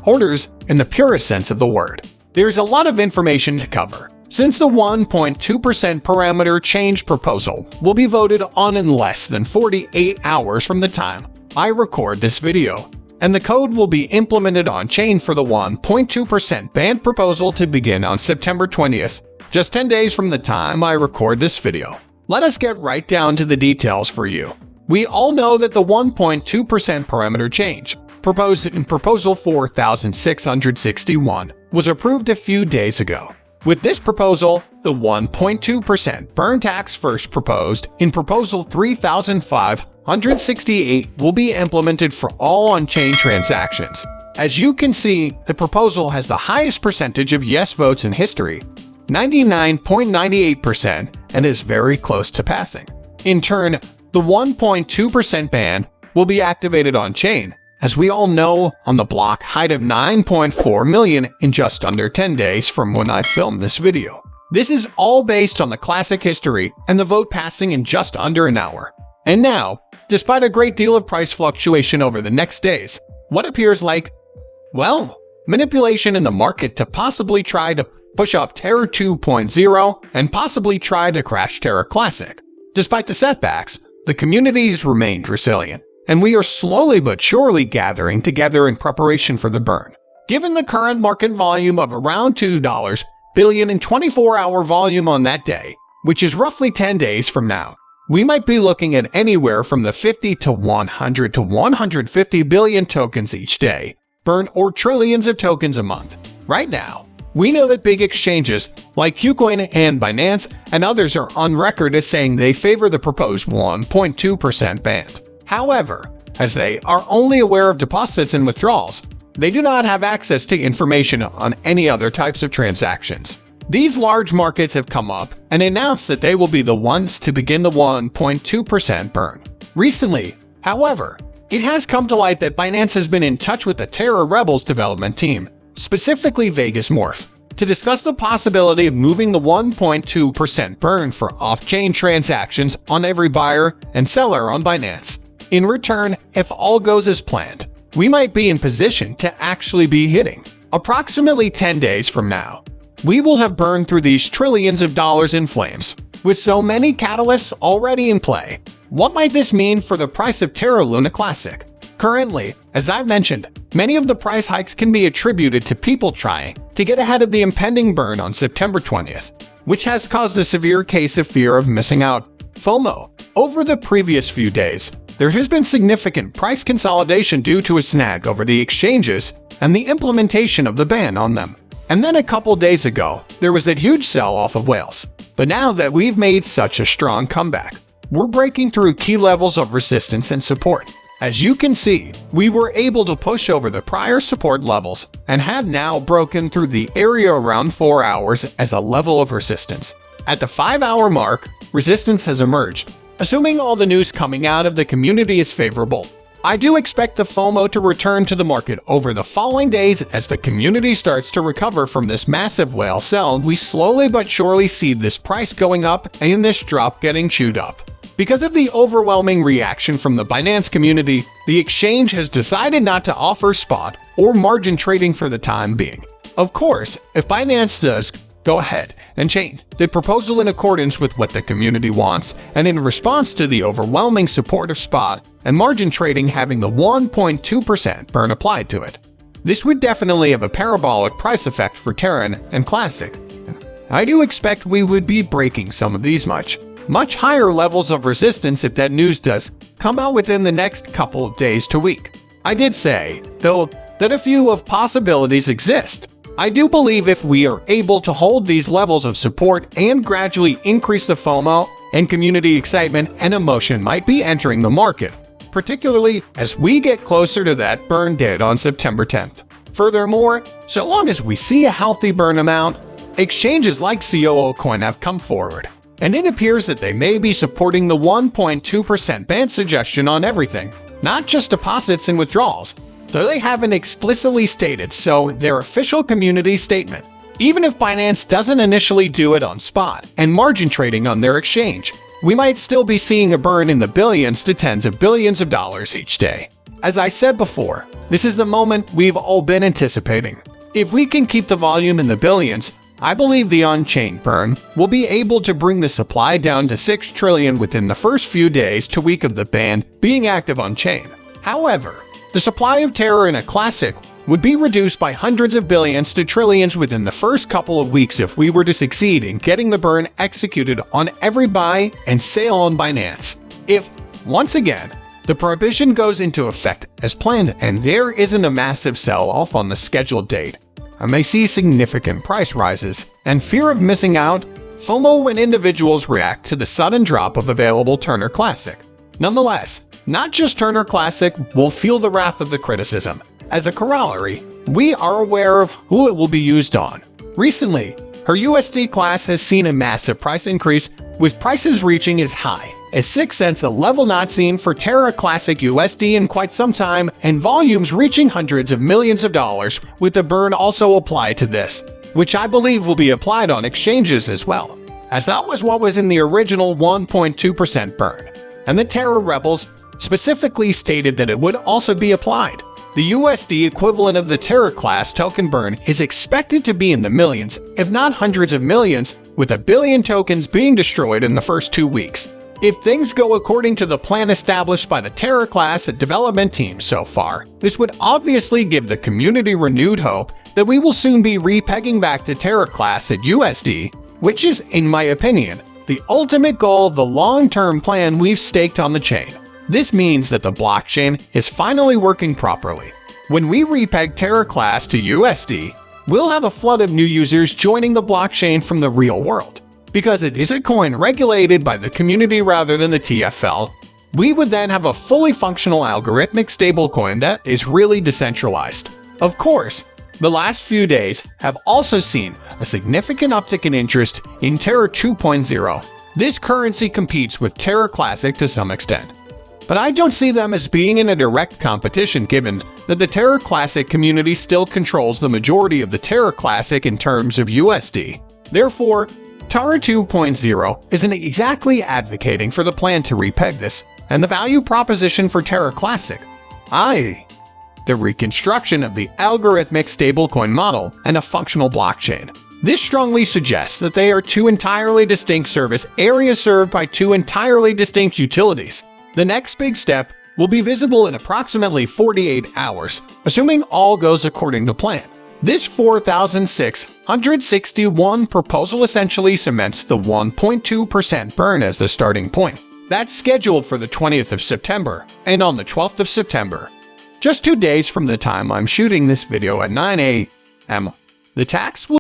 hoarders in the purest sense of the word. There's a lot of information to cover, since the 1.2% parameter change proposal will be voted on in less than 48 hours from the time I record this video, and the code will be implemented on-chain for the 1.2% ban proposal to begin on September 20th, just 10 days from the time I record this video. Let us get right down to the details for you. We all know that the 1.2% parameter change, proposed in Proposal 4661, was approved a few days ago. With this proposal, the 1.2% burn tax first proposed in Proposal 3568 will be implemented for all on-chain transactions. As you can see, the proposal has the highest percentage of yes votes in history, 99.98%, and is very close to passing. In turn, the 1.2% ban will be activated on-chain, as we all know, on the block height of 9.4 million in just under 10 days from when I filmed this video. This is all based on the classic history and the vote passing in just under an hour. And now, despite a great deal of price fluctuation over the next days, what appears like, well, manipulation in the market to possibly try to push up Terra 2.0 and possibly try to crash Terra Classic. Despite the setbacks, the community has remained resilient, and we are slowly but surely gathering together in preparation for the burn. Given the current market volume of around $2 billion in 24-hour volume on that day, which is roughly 10 days from now, we might be looking at anywhere from the 50 to 100 to 150 billion tokens each day, burn, or trillions of tokens a month. Right now, we know that big exchanges like KuCoin and Binance and others are on record as saying they favor the proposed 1.2% ban. However, as they are only aware of deposits and withdrawals, they do not have access to information on any other types of transactions. These large markets have come up and announced that they will be the ones to begin the 1.2% burn. Recently, however, it has come to light that Binance has been in touch with the Terra Rebels development team, specifically Vegas Morph, to discuss the possibility of moving the 1.2% burn for off-chain transactions on every buyer and seller on Binance. In return, if all goes as planned, we might be in position to actually be hitting approximately 10 days from now. We will have burned through these trillions of dollars in flames. With so many catalysts already in play, what might this mean for the price of Terra Luna Classic? Currently, as I've mentioned, many of the price hikes can be attributed to people trying to get ahead of the impending burn on September 20th, which has caused a severe case of fear of missing out, FOMO. Over the previous few days, there has been significant price consolidation due to a snag over the exchanges and the implementation of the ban on them. And then a couple days ago, there was that huge sell-off of whales. But now that we've made such a strong comeback, we're breaking through key levels of resistance and support. As you can see, we were able to push over the prior support levels and have now broken through the area around 4 hours as a level of resistance. At the 5-hour mark, resistance has emerged. Assuming all the news coming out of the community is favorable, I do expect the FOMO to return to the market over the following days as the community starts to recover from this massive whale sell. We slowly but surely see this price going up and this drop getting chewed up. Because of the overwhelming reaction from the Binance community, the exchange has decided not to offer spot or margin trading for the time being. Of course, if Binance does go ahead and change the proposal in accordance with what the community wants, and in response to the overwhelming support of spot and margin trading having the 1.2% burn applied to it, this would definitely have a parabolic price effect for Terra and Classic. I do expect we would be breaking some of these much higher levels of resistance if that news does come out within the next couple of days to week. I did say, though, that a few of possibilities exist. I do believe if we are able to hold these levels of support and gradually increase the FOMO and community excitement and emotion might be entering the market, particularly as we get closer to that burn date on September 10th. Furthermore, so long as we see a healthy burn amount, exchanges like COO Coin have come forward, and it appears that they may be supporting the 1.2% ban suggestion on everything, not just deposits and withdrawals, though they haven't explicitly stated so in their official community statement. Even if Binance doesn't initially do it on spot and margin trading on their exchange, we might still be seeing a burn in the billions to tens of billions of dollars each day. As I said before, this is the moment we've all been anticipating. If we can keep the volume in the billions, I believe the on-chain burn will be able to bring the supply down to 6 trillion within the first few days to week of the ban being active on-chain. However, the supply of Terra in a classic would be reduced by hundreds of billions to trillions within the first couple of weeks if we were to succeed in getting the burn executed on every buy and sale on Binance. If, once again, the prohibition goes into effect as planned and there isn't a massive sell-off on the scheduled date, I may see significant price rises and fear of missing out, FOMO when individuals react to the sudden drop of available Terra Classic. Nonetheless, not just Terra Classic will feel the wrath of the criticism. As a corollary, we are aware of who it will be used on. Recently, her USD class has seen a massive price increase, with prices reaching as high as 6 cents, a level not seen for Terra Classic USD in quite some time, and volumes reaching hundreds of millions of dollars, with the burn also applied to this, which I believe will be applied on exchanges as well, as that was what was in the original 1.2% burn, and the Terra rebels specifically stated that it would also be applied. The USD equivalent of the Terra class token burn is expected to be in the millions, if not hundreds of millions, with 1 billion tokens being destroyed in the first 2 weeks. If things go according to the plan established by the Terra class development team so far, this would obviously give the community renewed hope that we will soon be repegging back to Terra class at USD, which is, in my opinion, the ultimate goal of the long-term plan we've staked on the chain. This means that the blockchain is finally working properly. When we repeg Terra class to USD, we'll have a flood of new users joining the blockchain from the real world. Because it is a coin regulated by the community rather than the TFL, we would then have a fully functional algorithmic stablecoin that is really decentralized. Of course, the last few days have also seen a significant uptick in interest in Terra 2.0. This currency competes with Terra Classic to some extent, but I don't see them as being in a direct competition given that the Terra Classic community still controls the majority of the Terra Classic in terms of USD. Therefore, Terra 2.0 isn't exactly advocating for the plan to repeg this and the value proposition for Terra Classic, i.e., the reconstruction of the algorithmic stablecoin model and a functional blockchain. This strongly suggests that they are two entirely distinct service areas served by two entirely distinct utilities. The next big step will be visible in approximately 48 hours, assuming all goes according to plan. This 4,661 proposal essentially cements the 1.2% burn as the starting point. That's scheduled for the 20th of September and on the 12th of September. Just 2 days from the time I'm shooting this video at 9 a.m., the tax will